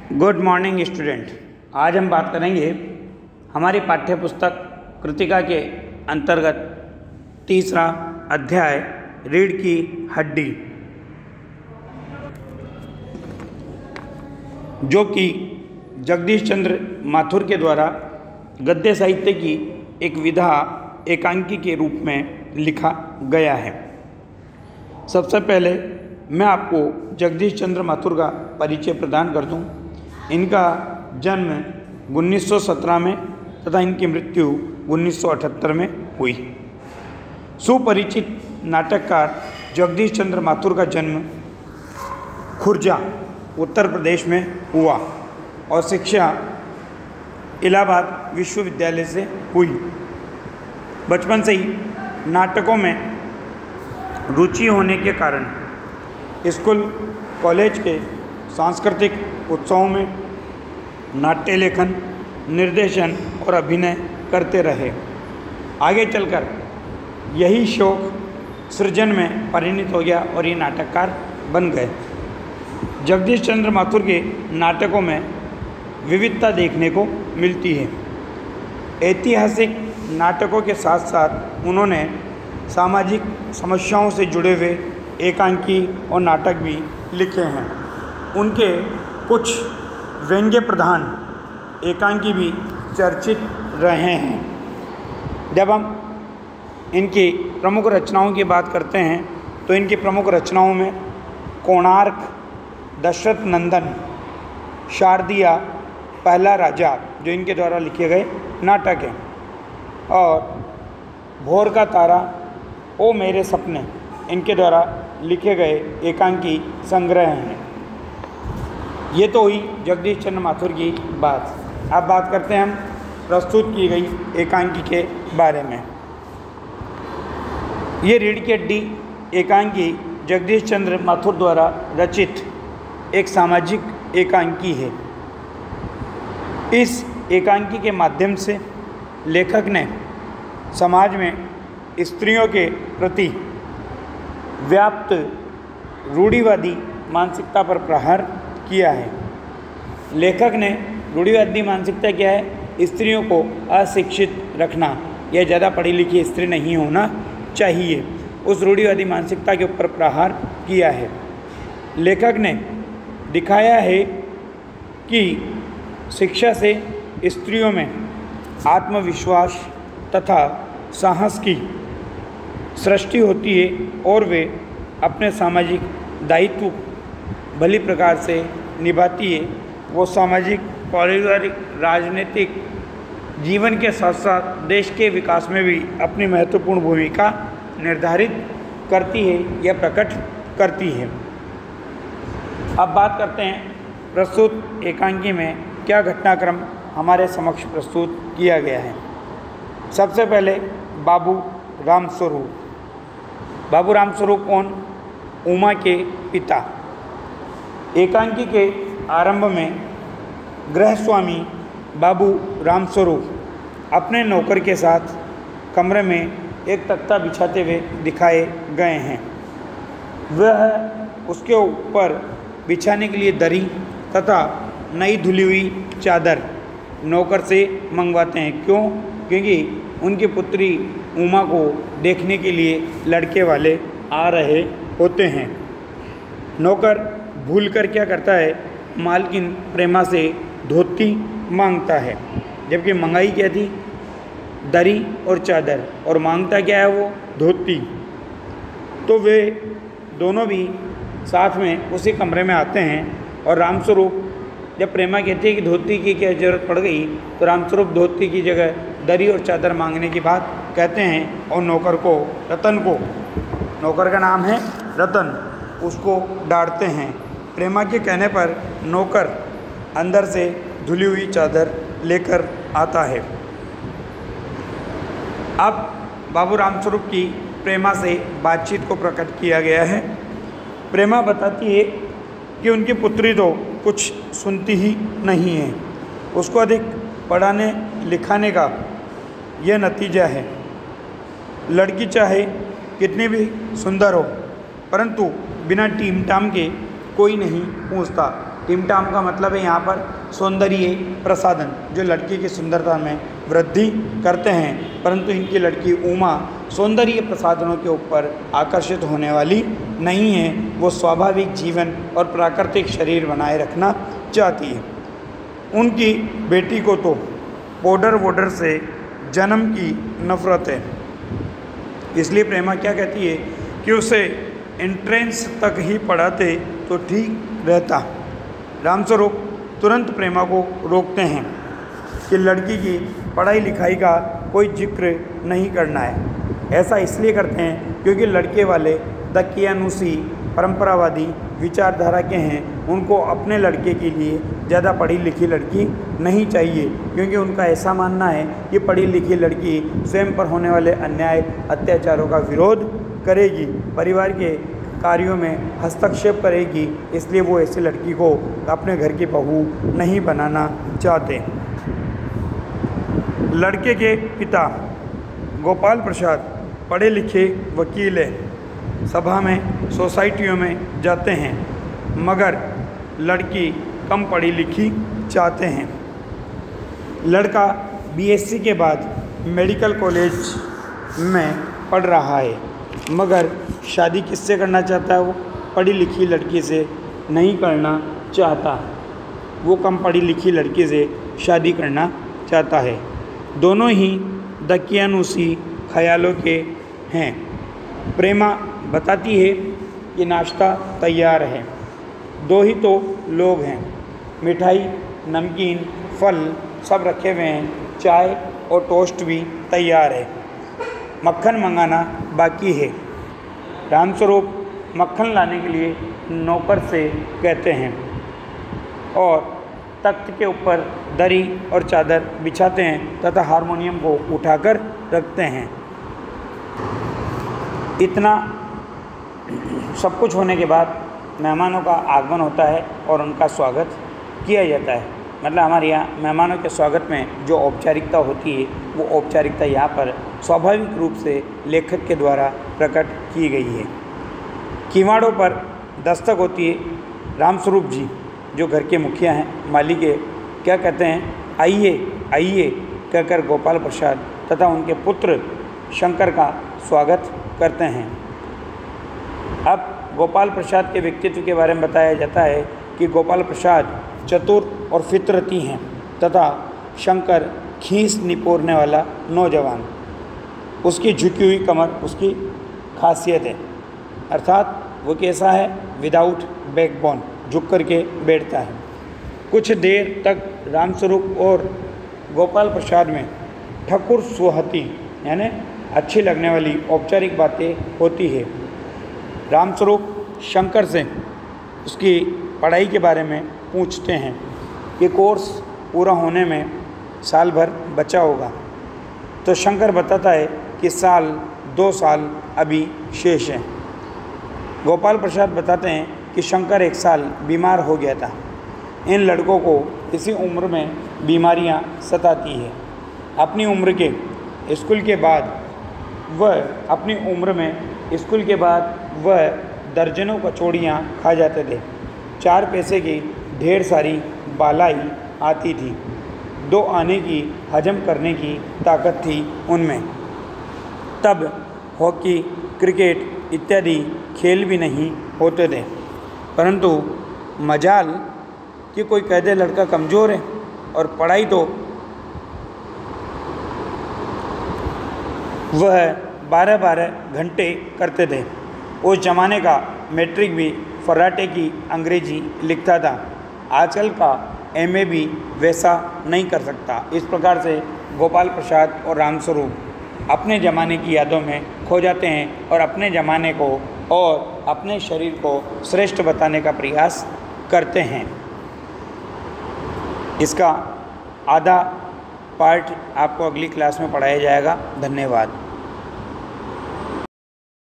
Good morning student. आज हम बात करेंगे हमारी पाठ्य पुस्तक कृतिका के अंतर्गत तीसरा अध्याय रीढ़ की हड्डी, जो कि जगदीश चंद्र माथुर के द्वारा गद्य साहित्य की एक विधा एकांकी के रूप में लिखा गया है। सबसे पहले मैं आपको जगदीश चंद्र माथुर का परिचय प्रदान कर दूं। इनका जन्म 1917 में तथा इनकी मृत्यु 1978 में हुई। सुपरिचित नाटककार जगदीश चंद्र माथुर का जन्म खुर्जा उत्तर प्रदेश में हुआ और शिक्षा इलाहाबाद विश्वविद्यालय से हुई। बचपन से ही नाटकों में रुचि होने के कारण स्कूल कॉलेज के सांस्कृतिक उत्सवों में नाट्य लेखन, निर्देशन और अभिनय करते रहे। आगे चलकर यही शौक सृजन में परिणत हो गया और ये नाटककार बन गए। जगदीश चंद्र माथुर के नाटकों में विविधता देखने को मिलती है। ऐतिहासिक नाटकों के साथ साथ उन्होंने सामाजिक समस्याओं से जुड़े हुए एकांकी और नाटक भी लिखे हैं। उनके कुछ व्यंग्य प्रधान एकांकी भी चर्चित रहे हैं। जब हम इनकी प्रमुख रचनाओं की बात करते हैं तो इनकी प्रमुख रचनाओं में कोणार्क, दशरथ नंदन, शारदिया, पहला राजा जो इनके द्वारा लिखे गए नाटक हैं, और भोर का तारा, ओ मेरे सपने इनके द्वारा लिखे गए एकांकी संग्रह हैं। ये तो हुई जगदीश चंद्र माथुर की बात। अब बात करते हैं हम प्रस्तुत की गई एकांकी के बारे में। ये रीढ़ की हड्डी एकांकी जगदीश चंद्र माथुर द्वारा रचित एक सामाजिक एकांकी है। इस एकांकी के माध्यम से लेखक ने समाज में स्त्रियों के प्रति व्याप्त रूढ़िवादी मानसिकता पर प्रहार किया है। लेखक ने रूढ़िवादी मानसिकता क्या है, स्त्रियों को अशिक्षित रखना या ज़्यादा पढ़ी लिखी स्त्री नहीं होना चाहिए, उस रूढ़िवादी मानसिकता के ऊपर प्रहार किया है। लेखक ने दिखाया है कि शिक्षा से स्त्रियों में आत्मविश्वास तथा साहस की सृष्टि होती है और वे अपने सामाजिक दायित्व भली प्रकार से निभाती है। वो सामाजिक, पारिवारिक, राजनीतिक जीवन के साथ साथ देश के विकास में भी अपनी महत्वपूर्ण भूमिका निर्धारित करती है या प्रकट करती है। अब बात करते हैं प्रस्तुत एकांकी में क्या घटनाक्रम हमारे समक्ष प्रस्तुत किया गया है। सबसे पहले बाबू रामस्वरूप। बाबू रामस्वरूप कौन? उमा के पिता। एकांकी के आरंभ में गृहस्वामी बाबू रामस्वरूप अपने नौकर के साथ कमरे में एक तख्ता बिछाते हुए दिखाए गए हैं। वह उसके ऊपर बिछाने के लिए दरी तथा नई धुली हुई चादर नौकर से मंगवाते हैं। क्यों? क्योंकि उनकी पुत्री उमा को देखने के लिए लड़के वाले आ रहे होते हैं। नौकर भूलकर क्या करता है, मालकिन प्रेमा से धोती मांगता है, जबकि मंगाई क्या थी? दरी और चादर, और मांगता क्या है वो? धोती। तो वे दोनों भी साथ में उसी कमरे में आते हैं और रामस्वरूप जब प्रेमा कहती है कि धोती की क्या ज़रूरत पड़ गई, तो रामस्वरूप धोती की जगह दरी और चादर मांगने की बात कहते हैं और नौकर को, रतन को, नौकर का नाम है रतन, उसको डांटते हैं। प्रेमा के कहने पर नौकर अंदर से धुली हुई चादर लेकर आता है। अब बाबू रामस्वरूप की प्रेमा से बातचीत को प्रकट किया गया है। प्रेमा बताती है कि उनकी पुत्री तो कुछ सुनती ही नहीं है, उसको अधिक पढ़ाने लिखाने का यह नतीजा है। लड़की चाहे कितनी भी सुंदर हो, परंतु बिना टीम टाम के कोई नहीं पूछता। टिमटाम का मतलब है यहाँ पर सौंदर्य प्रसाधन, जो लड़की की सुंदरता में वृद्धि करते हैं, परंतु इनकी लड़की उमा सौंदर्य प्रसाधनों के ऊपर आकर्षित होने वाली नहीं है। वो स्वाभाविक जीवन और प्राकृतिक शरीर बनाए रखना चाहती है। उनकी बेटी को तो पाउडर वोडर से जन्म की नफरत है, इसलिए प्रेमा क्या कहती है कि उसे एंट्रेंस तक ही पढ़ाते तो ठीक रहता। रामस्वरूप तुरंत प्रेमा को रोकते हैं कि लड़की की पढ़ाई लिखाई का कोई जिक्र नहीं करना है। ऐसा इसलिए करते हैं क्योंकि लड़के वाले दकियानुसी परंपरावादी विचारधारा के हैं। उनको अपने लड़के के लिए ज़्यादा पढ़ी लिखी लड़की नहीं चाहिए, क्योंकि उनका ऐसा मानना है कि पढ़ी लिखी लड़की स्वयं पर होने वाले अन्याय अत्याचारों का विरोध करेगी, परिवार के कार्यों में हस्तक्षेप करेगी, इसलिए वो ऐसी लड़की को अपने घर की बहू नहीं बनाना चाहते। लड़के के पिता गोपाल प्रसाद पढ़े लिखे वकील हैं, सभा में सोसाइटियों में जाते हैं, मगर लड़की कम पढ़ी लिखी चाहते हैं। लड़का बीएससी के बाद मेडिकल कॉलेज में पढ़ रहा है, मगर शादी किससे करना चाहता है? वो पढ़ी लिखी लड़की से नहीं करना चाहता, वो कम पढ़ी लिखी लड़की से शादी करना चाहता है। दोनों ही दकियानुसी ख्यालों के हैं। प्रेमा बताती है कि नाश्ता तैयार है, दो ही तो लोग हैं, मिठाई नमकीन फल सब रखे हुए हैं, चाय और टोस्ट भी तैयार है, मक्खन मंगाना बाकी है। रामस्वरूप मक्खन लाने के लिए नौकर से कहते हैं और तख्त के ऊपर दरी और चादर बिछाते हैं तथा हारमोनियम को उठाकर रखते हैं। इतना सब कुछ होने के बाद मेहमानों का आगमन होता है और उनका स्वागत किया जाता है। मतलब हमारे यहाँ मेहमानों के स्वागत में जो औपचारिकता होती है वो औपचारिकता यहाँ पर स्वाभाविक रूप से लेखक के द्वारा प्रकट की गई है। किवाड़ों पर दस्तक होती है। रामस्वरूप जी जो घर के मुखिया हैं, मालिक है, क्या कहते हैं? आइए आइए कहकर गोपाल प्रसाद तथा उनके पुत्र शंकर का स्वागत करते हैं। अब गोपाल प्रसाद के व्यक्तित्व के बारे में बताया जाता है कि गोपाल प्रसाद चतुर और फितरती हैं तथा शंकर खींच निपोरने वाला नौजवान। उसकी झुकी हुई कमर उसकी खासियत है, अर्थात वो कैसा है? विदाउट बैकबोन, झुक करके बैठता है। कुछ देर तक रामस्वरूप और गोपाल प्रसाद में ठकुर सुहती यानी अच्छी लगने वाली औपचारिक बातें होती है। रामस्वरूप शंकर से उसकी पढ़ाई के बारे में पूछते हैं कि कोर्स पूरा होने में साल भर बचा होगा, तो शंकर बताता है कि 2 साल अभी शेष हैं। गोपाल प्रसाद बताते हैं कि शंकर 1 साल बीमार हो गया था। इन लड़कों को इसी उम्र में बीमारियां सताती है। अपनी उम्र के स्कूल के बाद वह दर्जनों कचौड़ियाँ खा जाते थे। 4 पैसे की ढेर सारी बालाई आती थी। 2 आने की हजम करने की ताकत थी उनमें। तब हॉकी, क्रिकेट इत्यादि खेल भी नहीं होते थे, परंतु मजाल कि कोई कह दे लड़का कमज़ोर है और पढ़ाई तो वह 12-12 घंटे करते थे। उस ज़माने का मैट्रिक भी फर्राटे की अंग्रेजी लिखता था। आजकल का एमए भी वैसा नहीं कर सकता। इस प्रकार से गोपाल प्रसाद और रामस्वरूप अपने ज़माने की यादों में खो जाते हैं और अपने ज़माने को और अपने शरीर को श्रेष्ठ बताने का प्रयास करते हैं। इसका आधा पार्ट आपको अगली क्लास में पढ़ाया जाएगा। धन्यवाद।